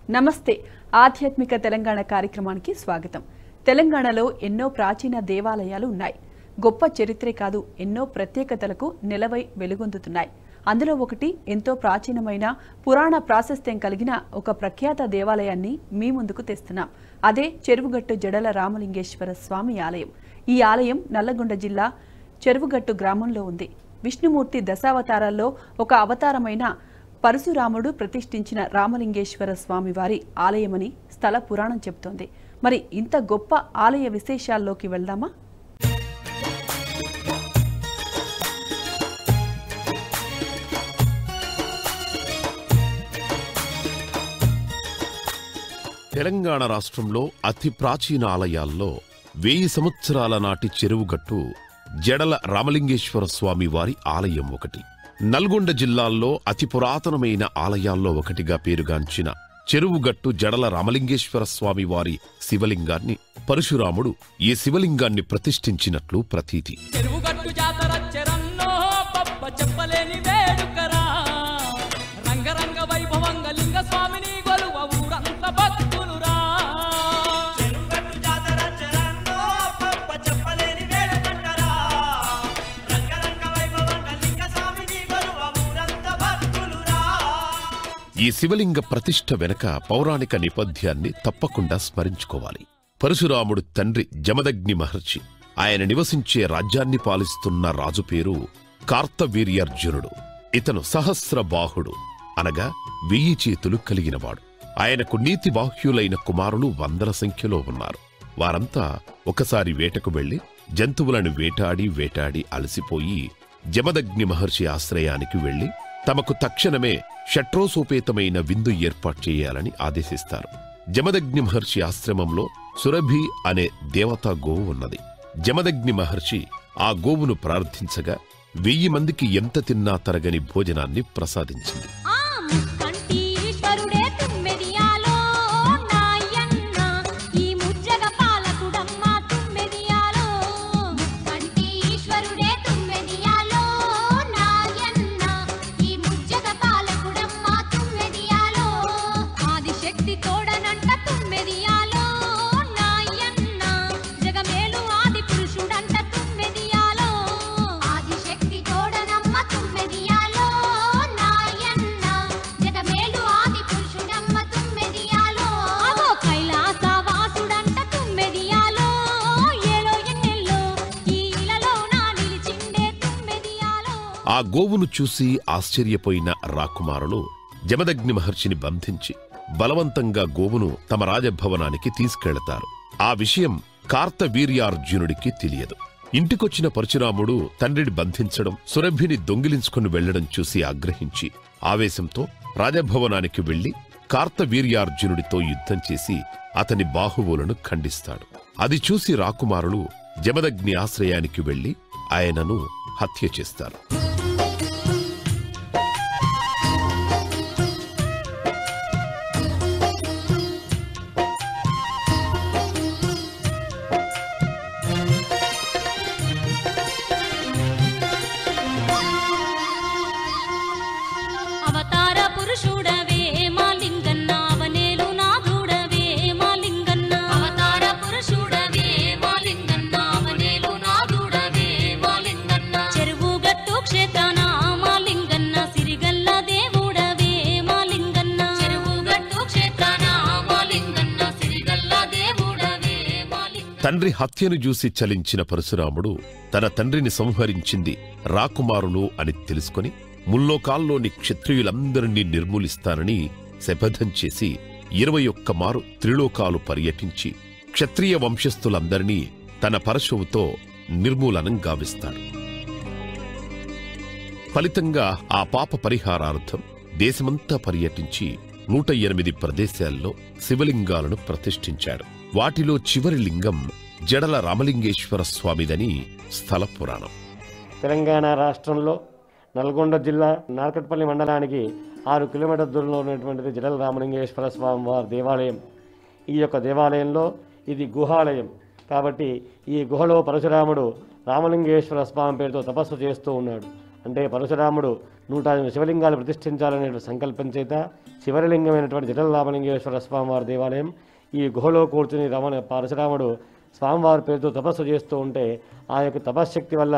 నమస్తే ఆధ్యాత్మిక తెలంగాణ కార్యక్రమానికి స్వాగతం. తెలంగాణలో ఎన్నో ప్రాచీన దేవాలయాలు ఉన్నాయి. గొప్ప చరిత్రే కాదు, ఎన్నో ప్రత్యేకతలకు నిలవై వెలుగొందుతున్నాయి. అందులో ఒకటి ఎంతో ప్రాచీనమైన పురాణ ప్రాశస్త్యం కలిగిన ఒక ప్రఖ్యాత దేవాలయాన్ని మీ ముందుకు తెస్తున్నాం. అదే చెరువుగట్టు జడల రామలింగేశ్వర స్వామి ఆలయం. ఈ ఆలయం నల్లగొండ జిల్లా చెరువుగట్టు గ్రామంలో ఉంది. విష్ణుమూర్తి దశావతారాల్లో ఒక అవతారమైన పరశురాముడు ప్రతిష్ఠించిన రామలింగేశ్వర స్వామి వారి ఆలయమని స్థల పురాణం చెబుతోంది. మరి ఇంత గొప్ప ఆలయ విశేషాల్లోకి వెళ్దామా? తెలంగాణ రాష్ట్రంలో అతి ప్రాచీన ఆలయాల్లో 1000 సంవత్సరాల నాటి చెరువుగట్టు జడల రామలింగేశ్వర స్వామి వారి ఆలయం ఒకటి. నల్గొండ జిల్లాల్లో అతి పురాతనమైన ఆలయాల్లో ఒకటిగా పేరుగాంచిన చెరువుగట్టు జడల రామలింగేశ్వర స్వామి వారి శివలింగాన్ని పరశురాముడు ఈ శివలింగాన్ని ప్రతిష్ఠించినట్లు ప్రతీతి. ఈ శివలింగ ప్రతిష్ఠ వెనక పౌరాణిక నేపథ్యాన్ని తప్పకుండా స్మరించుకోవాలి. పరశురాముడు తండ్రి జమదగ్ని మహర్షి. ఆయన నివసించే రాజ్యాన్ని పాలిస్తున్న రాజు పేరు కార్తవీర్యార్జునుడు. ఇతను సహస్రబాహుడు, అనగా 1000 చేతులు కలిగినవాడు. ఆయనకు నీతి బాహ్యులైన కుమారులు 100ల సంఖ్యలో ఉన్నారు. వారంతా ఒకసారి వేటకు వెళ్లి జంతువులను వేటాడి అలసిపోయి జమదగ్ని మహర్షి ఆశ్రయానికి వెళ్లి తమకు తక్షణమే షట్రోసోపేతమైన విందు ఏర్పాటు చేయాలని ఆదేశిస్తారు. జమదగ్ని మహర్షి ఆశ్రమంలో సురభి అనే దేవతా గోవు ఉన్నది. జమదగ్ని మహర్షి ఆ గోవును ప్రార్థించగా 1000 మందికి ఎంత తిన్నా తరగని భోజనాన్ని ప్రసాదించింది. ఆ గోవును చూసి ఆశ్చర్యపోయిన రాకుమారులు జమదగ్ని మహర్షిని బంధించి బలవంతంగా గోవును తమ రాజభవనానికి తీసుకెళతారు. ఆ విషయం కార్తవీర్యార్జునుడికి తెలియదు. ఇంటికొచ్చిన పరశురాముడు తండ్రిని బంధించడం, సురభిని దొంగిలించుకుని వెళ్లడం చూసి ఆగ్రహించి ఆవేశంతో రాజభవనానికి వెళ్లి కార్తవీర్యార్జునుడితో యుద్ధం చేసి అతని బాహువులను ఖండిస్తాడు. అది చూసి రాకుమారులు జమదగ్ని ఆశ్రయానికి వెళ్లి ఆయనను హత్య చేస్తారు. తండ్రి హత్యను చూసి చలించిన పరశురాముడు తన తండ్రిని సంహరించింది రాకుమారులు అని తెలుసుకుని ముల్లోకాల్లోని క్షత్రియులందరినీ నిర్మూలిస్తానని శపథం చేసి 21 మారు త్రిలోకాలు పర్యటించి క్షత్రియ వంశస్థులందరినీ తన పరశువుతో నిర్మూలనం గావిస్తాడు. ఫలితంగా ఆ పాప పరిహారార్థం దేశమంతా పర్యటించి 108 ప్రదేశాల్లో శివలింగాలను ప్రతిష్ఠించాడు. వాటిలో చివరి లింగం జడల రామలింగేశ్వర స్వామిదని స్థల పురాణం. తెలంగాణ రాష్ట్రంలో నల్గొండ జిల్లా నార్కట్పల్లి మండలానికి 6 కిలోమీటర్ల దూరంలో ఉన్నటువంటిది జడల రామలింగేశ్వర స్వామి వారి దేవాలయం. ఈ యొక్క దేవాలయంలో ఇది గుహాలయం కాబట్టి ఈ గుహలో పరశురాముడు రామలింగేశ్వర స్వామి పేరుతో తపస్సు చేస్తూ ఉన్నాడు. అంటే పరశురాముడు 108 శివలింగాలు ప్రతిష్ఠించాలనే సంకల్పం చేత శివలింగమైనటువంటి జడల రామలింగేశ్వర స్వామివారి దేవాలయం ఈ గుహలో కూర్చుని పరశురాముడు స్వామివారి పేరుతో తపస్సు చేస్తూ ఉంటే ఆ యొక్క తపశ్శక్తి వల్ల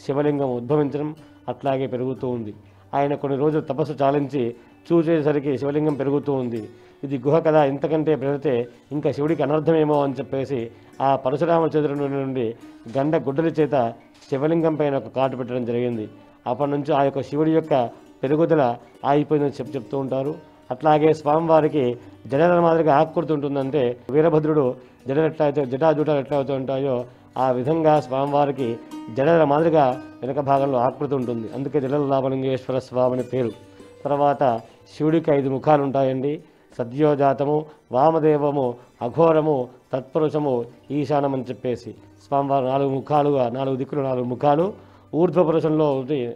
శివలింగం ఉద్భవించడం అట్లాగే పెరుగుతూ ఉంది. ఆయన కొన్ని రోజులు తపస్సు చాలించి చూసేసరికి శివలింగం పెరుగుతూ ఉంది. ఇది గుహ కదా, ఇంతకంటే పెరిగితే ఇంకా శివుడికి అనర్థమేమో అని చెప్పేసి ఆ పరశురామ చేతుల నుండి గండ గుడ్డల చేత శివలింగం పైన ఒక కాటు పెట్టడం జరిగింది. అప్పటి నుంచి ఆ యొక్క శివుడి యొక్క పెరుగుదల ఆగిపోయిందని చెప్తూ ఉంటారు. అట్లాగే స్వామివారికి జడల మాదిరిగా ఆకృతి ఉంటుందంటే వీరభద్రుడు జటాజూటాలు ఎట్లా అవుతూ ఉంటాయో ఆ విధంగా స్వామివారికి జడల మాదిరిగా వెనక భాగంలో ఆకృతి ఉంటుంది. అందుకే జడల రామలింగేశ్వర స్వామి అని పేరు. తర్వాత శివుడికి 5 ముఖాలు ఉంటాయండి. సద్యోజాతము, వామదేవము, అఘోరము, తత్పురుషము, ఈశానం అని చెప్పేసి స్వామివారు 4 ముఖాలుగా 4 దిక్కులు 4 ముఖాలు. ఊర్ధ్వపురుషంలో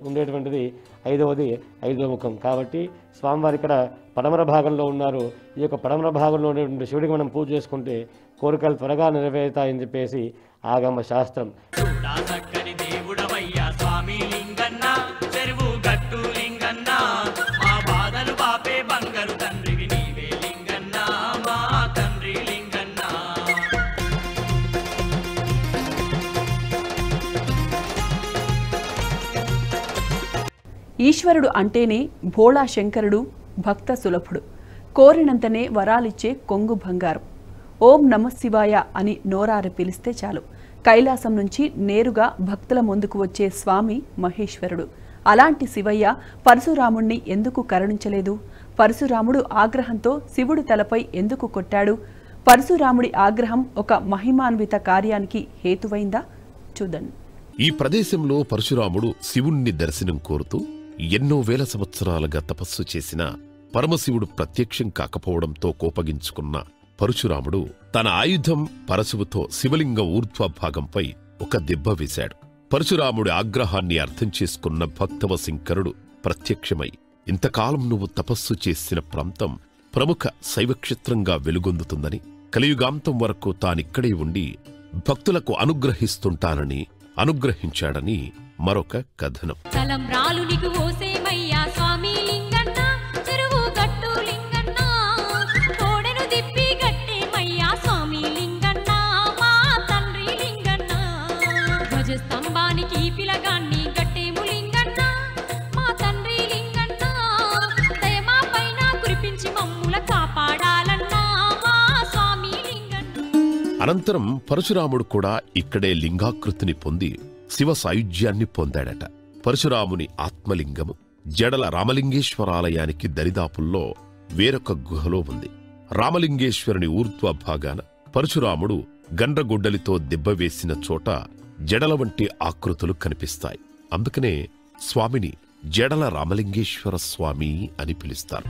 ఉండేటువంటిది 5వ ముఖం. కాబట్టి స్వామివారి ఇక్కడ పడమర భాగంలో ఉన్నారు. ఈ యొక్క పడమర భాగంలో ఉండేటువంటి శివుడికి మనం పూజ చేసుకుంటే కోరికలు త్వరగా నెరవేరుతాయని చెప్పేసి ఆగమ శాస్త్రం. ఈశ్వరుడు అంటేనే భోళా శంకరుడు, భక్త సులభుడు, కోరినంతనే వరాలిచ్చే కొంగు బంగారు. ఓం నమ శివాయ అని నోరార పిలిస్తే చాలు కైలాసం నుంచి నేరుగా భక్తుల ముందుకు వచ్చే స్వామి మహేశ్వరుడు. అలాంటి శివయ్య పరశురాముణ్ణి ఎందుకు కరుణించలేదు? పరశురాముడు ఆగ్రహంతో శివుడి తలపై ఎందుకు కొట్టాడు? పరశురాముడి ఆగ్రహం ఒక మహిమాన్విత కార్యానికి హేతువైందా? చూడండి. ఈ ప్రదేశంలో పరశురాముడు శివుణ్ణి దర్శనం కోరుతూ ఎన్నో వేల సంవత్సరాలుగా తపస్సు చేసిన పరమశివుడు ప్రత్యక్షం కాకపోవడంతో కోపగించుకున్న పరశురాముడు తన ఆయుధం పరశువుతో శివలింగం ఊర్ధ్వభాగంపై ఒక దెబ్బ వేశాడు. పరశురాముడి ఆగ్రహాన్ని అర్థం చేసుకున్న భక్తవ శంకరుడు ప్రత్యక్షమై, ఇంతకాలం నువ్వు తపస్సు చేసిన ప్రాంతం ప్రముఖ శైవక్షేత్రంగా వెలుగొందుతుందని, కలియుగాంతం వరకు తానిక్కడే ఉండి భక్తులకు అనుగ్రహిస్తుంటానని అనుగ్రహించాడని మరొక కథనం. అనంతరం పరశురాముడు కూడా ఇక్కడే లింగాకృతిని పొంది శివ సాయుధ్యాన్ని పొందాడట. పరశురాముని ఆత్మలింగము జడల రామలింగేశ్వరాలయానికి దరిదాపుల్లో వేరొక గుహలో ఉంది. రామలింగేశ్వరుని ఊర్ధ్వభాగాన పరశురాముడు గండ్రగుడ్డలితో దెబ్బవేసిన చోట జడల వంటి ఆకృతులు కనిపిస్తాయి. అందుకనే స్వామిని జడల రామలింగేశ్వర స్వామి అని పిలుస్తారు.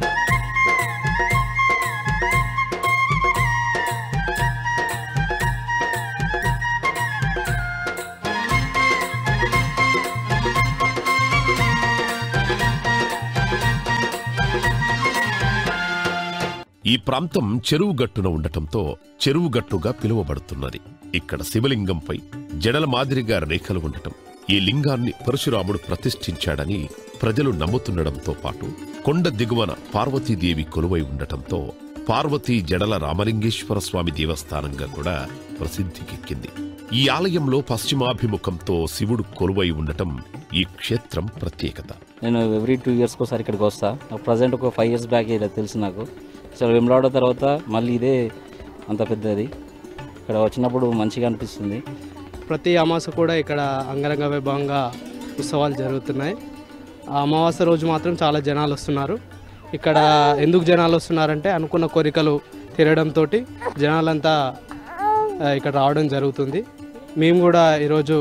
ఈ ప్రాంతం చెరువుగట్టున ఉండటంతో చెరువుగట్టుగా పిలువబడుతున్నది. ఇక్కడ శివలింగంపై జడల మాదిరిగా రేఖలు ఉండటం, ఈ లింగాన్ని పరశురాముడు ప్రతిష్ఠించాడని ప్రజలు నమ్ముతుండటంతో పాటు కొండ దిగువన పార్వతీదేవి కొలువై ఉండటంతో పార్వతీ జడల రామలింగేశ్వర స్వామి దేవస్థానంగా కూడా ప్రసిద్ధికెక్కింది. ఈ ఆలయంలో పశ్చిమాభిముఖంతో శివుడు కొలువై ఉండటం ఈ క్షేత్రం ప్రత్యేకత. నేను ఎవ్రీ 2 years ఒకసారి ఇక్కడికి వస్తా. ప్రజెంట్ ఒక 5 years బ్యాక్ ఇలా తెలుసు నాకు. అసలు వెంబడాడ తర్వాత మళ్ళీ ఇదే అంత పెద్దది. ఇక్కడ వచ్చినప్పుడు మంచిగా అనిపిస్తుంది. ప్రతి అమావాస్య కూడా ఇక్కడ అంగరంగ వైభవంగా ఉత్సవాలు జరుగుతున్నాయి. ఆ అమావాస్య రోజు మాత్రం చాలా జనాలు వస్తున్నారు. ఇక్కడ ఎందుకు జనాలు వస్తున్నారంటే అనుకున్న కోరికలు తీరడంతో జనాలంతా ఇక్కడ రావడం జరుగుతుంది. మేము కూడా ఈరోజు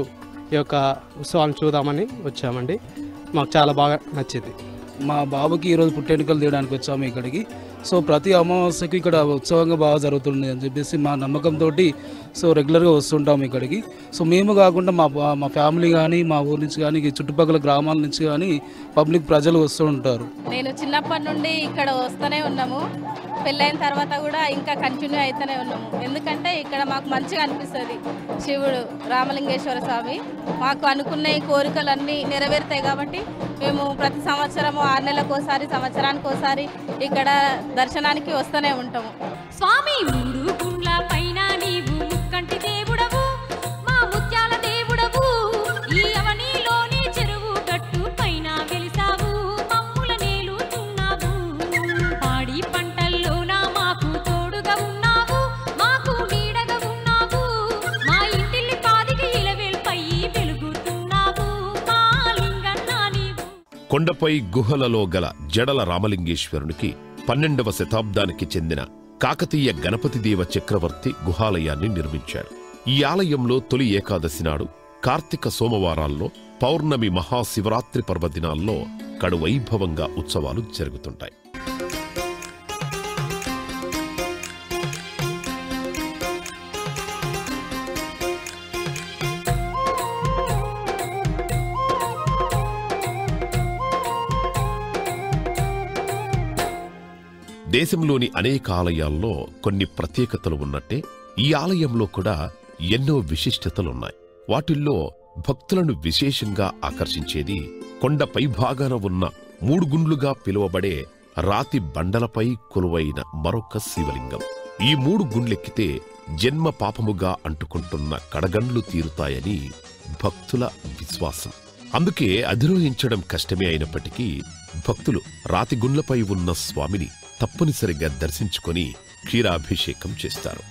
ఈ యొక్క ఉత్సవాన్ని చూద్దామని వచ్చామండి. మాకు చాలా బాగా నచ్చింది. మా బాబుకి ఈరోజు పుట్టెంటుకలు తీయడానికి వచ్చాము ఇక్కడికి. సో ప్రతి అమావాస్యకి ఇక్కడ ఉత్సవంగా బాగా జరుగుతుంది అని చెప్పేసి మా నమ్మకంతో సో రెగ్యులర్గా వస్తుంటాము ఇక్కడికి. సో మేము కాకుండా మా ఫ్యామిలీ కానీ మా ఊరి నుంచి కానీ చుట్టుపక్కల గ్రామాల నుంచి కానీ పబ్లిక్ ప్రజలు వస్తూ ఉంటారు. నేను చిన్నప్పటి నుండి ఇక్కడ వస్తూనే ఉన్నాము. పెళ్ళైన తర్వాత కూడా ఇంకా కంటిన్యూ అవుతూనే ఉన్నాము. ఎందుకంటే ఇక్కడ మాకు మంచిగా అనిపిస్తుంది. శివుడు రామలింగేశ్వర స్వామి మాకు అనుకున్న ఈ కోరికలన్నీ నెరవేరుతాయి కాబట్టి మేము ప్రతి సంవత్సరము 6 నెలలకోసారి సంవత్సరానికి ఒకసారి ఇక్కడ దర్శనానికి వస్తూనే ఉంటాము. స్వామి మూడు గుండ్ల పైన నీవు ముక్కంటి దేవుడవు, మా ముత్యాల దేవుడవు, ఈ అవనిలోని చెరువు గట్టు పైన వెలిసావు, మమ్ముల నేలుతున్నావు, పాడి పంటల్లోన మాకు తోడుగా ఉన్నావు, మాకు నీడగా ఉన్నావు, మా ఇంటిల్లి పాదికి ఇలవేల్పై వెలుగుతున్నావు, మా లింగన్నా నీవు. కొండపై గుహలలో గల జడల రామలింగేశ్వరునికి 12వ శతాబ్దానికి చెందిన కాకతీయ గణపతిదేవ చక్రవర్తి గుహాలయాన్ని నిర్మించాడు. ఈ ఆలయంలో తొలి ఏకాదశి నాడు, కార్తీక సోమవారాల్లో, పౌర్ణమి మహాశివరాత్రి పర్వదినాల్లో కడు వైభవంగా ఉత్సవాలు జరుగుతుంటాయి. దేశంలోని అనేక ఆలయాల్లో కొన్ని ప్రత్యేకతలు ఉన్నట్టే ఈ ఆలయంలో కూడా ఎన్నో విశిష్టతలున్నాయి. వాటిల్లో భక్తులను విశేషంగా ఆకర్షించేది కొండ పైభాగాన ఉన్న 3 గుండ్లుగా పిలువబడే రాతి బండలపై కొలువైన మరొక శివలింగం. ఈ 3 గుండ్లెక్కితే జన్మ పాపముగా అంటుకుంటున్న కడగండ్లు తీరుతాయని భక్తుల విశ్వాసం. అందుకే అధిరోహించడం కష్టమే అయినప్పటికీ భక్తులు రాతి గుండ్లపై ఉన్న స్వామిని తప్పనిసరిగా దర్శించుకొని క్షీరాభిషేకం చేస్తారు.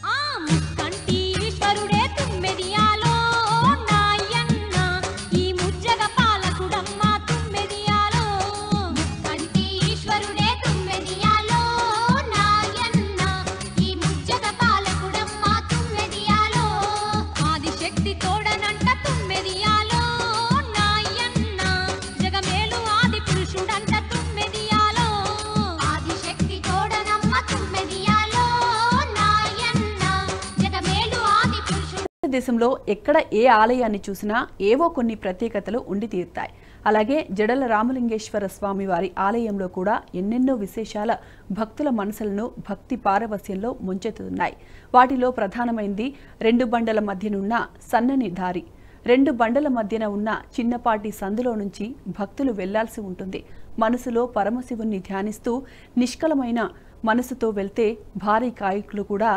దేశంలో ఎక్కడ ఏ ఆలయాన్ని చూసినా ఏవో కొన్ని ప్రత్యేకతలు ఉండి తీరుతాయి. అలాగే జడల రామలింగేశ్వర స్వామి వారి ఆలయంలో కూడా ఎన్నెన్నో విశేషాల భక్తుల మనసులను భక్తి పారవస్యంలో ముంచెత్తుతున్నాయి. వాటిలో ప్రధానమైంది 2 బండల మధ్యనున్న సన్నని దారి. 2 బండల మధ్యన ఉన్న చిన్నపాటి సందులో నుంచి భక్తులు వెళ్లాల్సి ఉంటుంది. మనసులో పరమశివుణ్ణి ధ్యానిస్తూ నిష్కలమైన మనసుతో వెళ్తే భారీ కాయకులు కూడా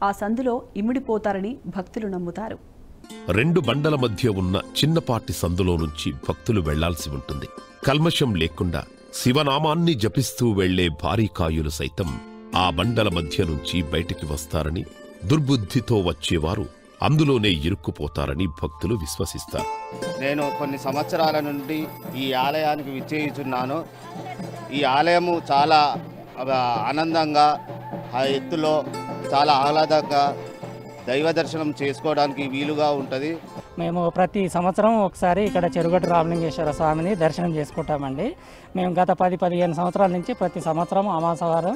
ఆ సందులో ఇమిడిపోతారని భక్తులు నమ్ముతారు. 2 బండల మధ్య ఉన్న చిన్నపాటి సందులో నుంచి భక్తులు వెళ్లాల్సి ఉంటుంది. కల్మషం లేకుండా శివనామాన్ని జపిస్తూ వెళ్లే భారీ కాయులు సైతం ఆ బండల మధ్య నుంచి బయటికి వస్తారని, దుర్బుద్ధితో వచ్చేవారు అందులోనే ఇరుక్కుపోతారని భక్తులు విశ్వసిస్తారు. నేను కొన్ని సంవత్సరాల నుండి ఈ ఆలయానికి విచ్చేయుచున్నాను. ఈ ఆలయము చాలా ఆనందంగా, ఆ ఎత్తులో చాలా ఆహ్లాదంగా దైవ దర్శనం చేసుకోవడానికి వీలుగా ఉంటుంది. మేము ప్రతి సంవత్సరం ఒకసారి ఇక్కడ చెరుగట్టు రామలింగేశ్వర స్వామిని దర్శనం చేసుకుంటామండి. మేము గత 10-15 సంవత్సరాల నుంచి ప్రతి సంవత్సరం అమావాస్య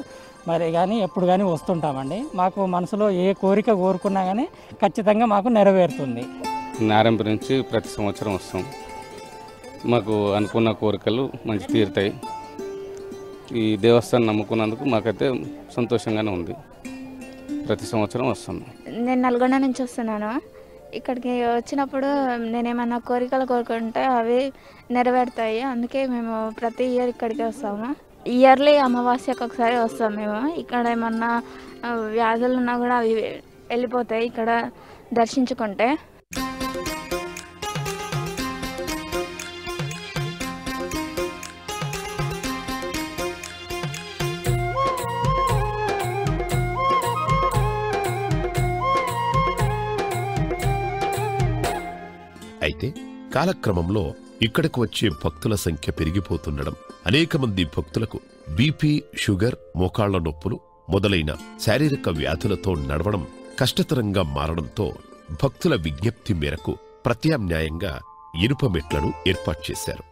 మరి కానీ ఎప్పుడు కానీ వస్తుంటామండి. మాకు మనసులో ఏ కోరిక కోరుకున్నా కానీ ఖచ్చితంగా మాకు నెరవేరుతుంది. నారాయణపురం నుంచి ప్రతి సంవత్సరం వస్తాం. మాకు అనుకున్న కోరికలు మంచి తీరుతాయి. ఈ దేవస్థానం నమ్ముకున్నందుకు మాకైతే సంతోషంగానే ఉంది. ప్రతి సంవత్సరం వస్తాం. నేను నల్గొండ నుంచి వస్తున్నాను. ఇక్కడికి వచ్చినప్పుడు నేనేమన్నా కోరికలు కోరుకుంటే అవి నెరవేరుతాయి. అందుకే మేము ప్రతి ఇయర్ ఇక్కడికి వస్తాము. ఇయర్లీ అమావాస్యకు ఒకసారి వస్తాం మేము. ఇక్కడ ఏమన్నా వ్యాధులు ఉన్నా కూడా అవి వెళ్ళిపోతాయి ఇక్కడ దర్శించుకుంటే. అయితే కాలక్రమంలో ఇక్కడకు వచ్చే భక్తుల సంఖ్య పెరిగిపోతుండడం, అనేక మంది భక్తులకు బీపీ, షుగర్, మోకాళ్ల నొప్పులు మొదలైన శారీరక వ్యాధులతో నడవడం కష్టతరంగా మారడంతో భక్తుల విజ్ఞప్తి మేరకు ప్రత్యామ్నాయంగా ఇనుప మెట్లను ఏర్పాటు చేశారు.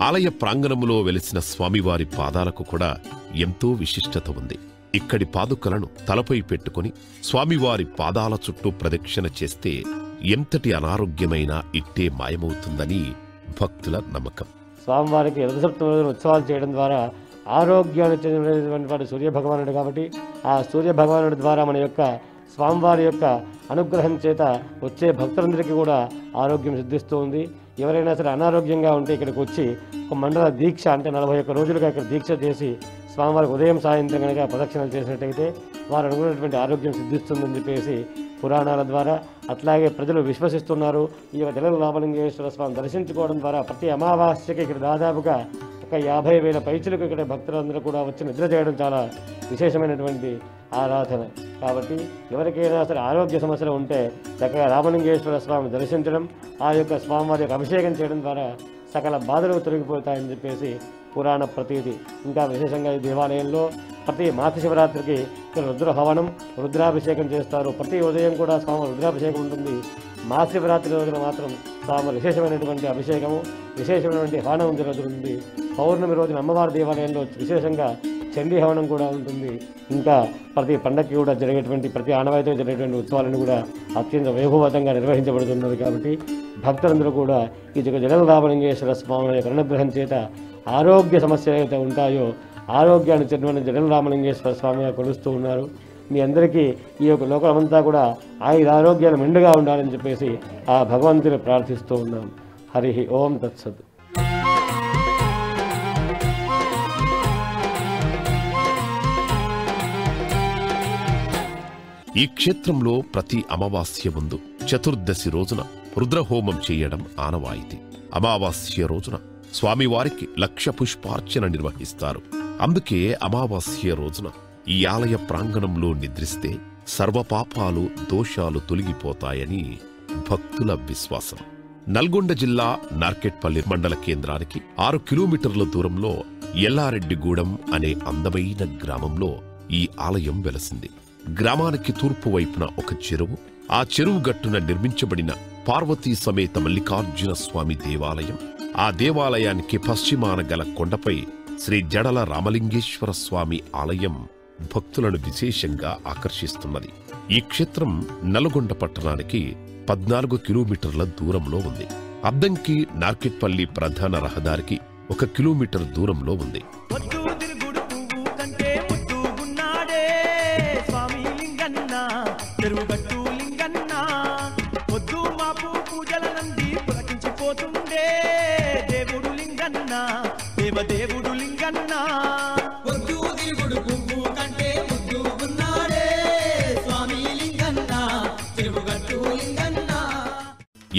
ఆలయ ప్రాంగణములో వెలిసిన స్వామివారి పాదాలకు కూడా ఎంతో విశిష్టత ఉంది. ఇక్కడి పాదుకలను తలపై పెట్టుకుని స్వామివారి పాదాల చుట్టూ ప్రదక్షిణ చేస్తే ఎంతటి అనారోగ్యమైనా ఇట్టే మాయమవుతుందని భక్తుల నమ్మకం. స్వామివారికి రథసప్తమి రోజున ఉత్సవాలు చేయడం ద్వారా ఆరోగ్యాన్ని చెందినటువంటి వాడు సూర్యభగవానుడు కాబట్టి ఆ సూర్యభగవానుడి ద్వారా మన యొక్క స్వామివారి యొక్క అనుగ్రహం చేత వచ్చే భక్తులందరికీ కూడా ఆరోగ్యం సిద్ధిస్తూ ఉంది. ఎవరైనా సరే అనారోగ్యంగా ఉంటే ఇక్కడికి వచ్చి ఒక మండల దీక్ష అంటే 41 రోజులుగా ఇక్కడ దీక్ష చేసి స్వామివారికి ఉదయం సాయంత్రం కనుక ప్రదక్షిణలు చేసినట్టయితే వారు అనుకున్నటువంటి ఆరోగ్యం సిద్ధిస్తుందని చెప్పేసి పురాణాల ద్వారా అట్లాగే ప్రజలు విశ్వసిస్తున్నారు. ఈ యొక్క జడల రామలింగేశ్వర స్వామిని దర్శించుకోవడం ద్వారా ప్రతి అమావాస్యకి ఇక్కడ దాదాపుగా ఒక 50,000 పైచులకు ఇక్కడ భక్తులందరూ కూడా వచ్చి నిద్ర చేయడం చాలా విశేషమైనటువంటి ఆరాధన. కాబట్టి ఎవరికైనా సరే ఆరోగ్య సమస్యలు ఉంటే చక్కగా రామలింగేశ్వర స్వామిని దర్శించడం, ఆ యొక్క స్వామివారి యొక్క అభిషేకం చేయడం ద్వారా సకల బాధలు తొలగిపోతాయని చెప్పేసి పురాణ ప్రతీతి. ఇంకా విశేషంగా ఈ దేవాలయంలో ప్రతి మాఘ శివరాత్రికి ఇక్కడ రుద్ర హవనం, రుద్రాభిషేకం చేస్తారు. ప్రతి ఉదయం కూడా స్వామి రుద్రాభిషేకం ఉంటుంది. మహాశివరాత్రి రోజున మాత్రం స్వామి విశేషమైనటువంటి అభిషేకము, విశేషమైనటువంటి హవనం జరుగుతుంది. పౌర్ణమి రోజున అమ్మవారి దేవాలయంలో విశేషంగా చండీ హవనం కూడా ఉంటుంది. ఇంకా ప్రతి పండగకి కూడా జరిగేటువంటి ప్రతి ఆనవాయితీ జరిగేటువంటి ఉత్సవాలను కూడా అత్యంత వైభవతంగా నిర్వహించబడుతున్నది. కాబట్టి భక్తులందరూ కూడా ఈ జడల రామలింగేశ్వర స్వామి యొక్క అనుగ్రహం చేత ఆరోగ్య సమస్యలు ఏవైతే ఉంటాయో ఆరోగ్యాన్ని చెందిన జడల రామలింగేశ్వర స్వామిగా కొలుస్తూ ఉన్నారు. మీ అందరికీ ఈ యొక్క లోకమంతా కూడా ఆరోగ్యాలు మెండుగా ఉండాలని చెప్పేసి ఆ భగవంతుని ప్రార్థిస్తూ ఉన్నాం. హరి ఓం తత్సత్. ఈ క్షేత్రంలో ప్రతి అమావాస్య ముందు చతుర్దశి రోజున రుద్రహోమం చేయడం ఆనవాయితీ. అమావాస్య రోజున స్వామివారికి 1,00,000 పుష్పార్చన నిర్వహిస్తారు. అందుకే అమావాస్య రోజున ఈ ఆలయ ప్రాంగణంలో నిద్రిస్తే సర్వపాపాలు దోషాలు తొలగిపోతాయని భక్తుల విశ్వాసం. నల్గొండ జిల్లా నార్కెట్పల్లి మండల కేంద్రానికి 6 కిలోమీటర్ల దూరంలో ఎల్లారెడ్డిగూడెం అనే అందమైన గ్రామంలో ఈ ఆలయం వెలసింది. గ్రామానికి తూర్పు వైపున ఒక చెరువు, ఆ చెరువు గట్టున నిర్మించబడిన పార్వతీ సమేత మల్లికార్జున స్వామి దేవాలయం, ఆ దేవాలయానికి పశ్చిమాన గల కొండపై శ్రీ జడల రామలింగేశ్వర స్వామి ఆలయం భక్తులను విశేషంగా ఆకర్షిస్తున్నది. ఈ క్షేత్రం నల్గొండ పట్టణానికి 14 కిలోమీటర్ల దూరంలో ఉంది. అద్దంకి నార్కెట్పల్లి ప్రధాన రహదారికి 1 కిలోమీటర్ దూరంలో ఉంది.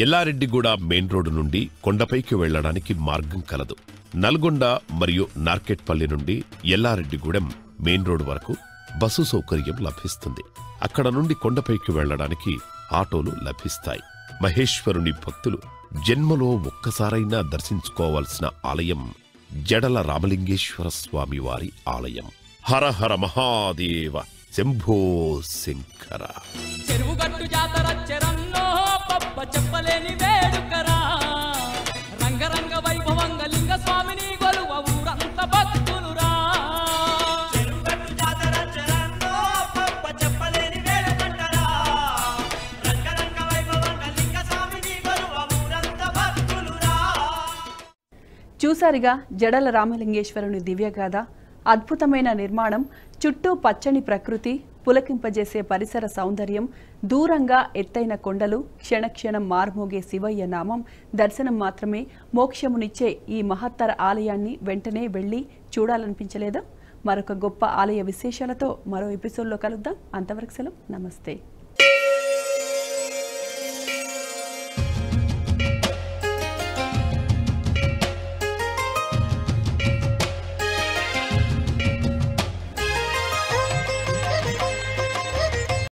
ఎల్లారెడ్డిగూడ మెయిన్ రోడ్డు నుండి కొండపైకి వెళ్లడానికి మార్గం కలదు. నల్గొండ మరియు నార్కెట్పల్లి నుండి ఎల్లారెడ్డిగూడెం మెయిన్ రోడ్డు వరకు బస్సు సౌకర్యం లభిస్తుంది. అక్కడ నుండి కొండపైకి వెళ్లడానికి ఆటోలు లభిస్తాయి. మహేశ్వరుని భక్తులు జన్మలో ఒక్కసారైనా దర్శించుకోవాల్సిన ఆలయం జడల రామలింగేశ్వర స్వామి వారి ఆలయం. హర హర మహాదేవ, శంభో శంకర. చెరువుగట్టు జాతర చెరన్నో పప్ప చెప్పలేని వేడుకరా, రంగరంగ వైభవంగ లింగ స్వామిని గొలువ ఊరంత భక్తులురా. చెరువుగట్టు జాతర చెరన్నో పప్ప చెప్పలేని వేడుకరా, రంగరంగ వైభవంగ లింగ స్వామిని గొలువ ఊరంత భక్తులురా. చూసారుగా జడల రామలింగేశ్వరుని దివ్యగాథ. అద్భుతమైన నిర్మాణం, చుట్టూ పచ్చని ప్రకృతి, పులకింపజేసే పరిసర సౌందర్యం, దూరంగా ఎత్తైన కొండలు, క్షణక్షణం మార్మోగే శివయ్య నామం, దర్శనం మాత్రమే మోక్షమునిచ్చే ఈ మహత్తర ఆలయాన్ని వెంటనే వెళ్ళి చూడాలనిపించలేదా? మరొక గొప్ప ఆలయ విశేషాలతో మరో ఎపిసోడ్లో కలుద్దాం. అంతవరకు సెలవు. నమస్తే.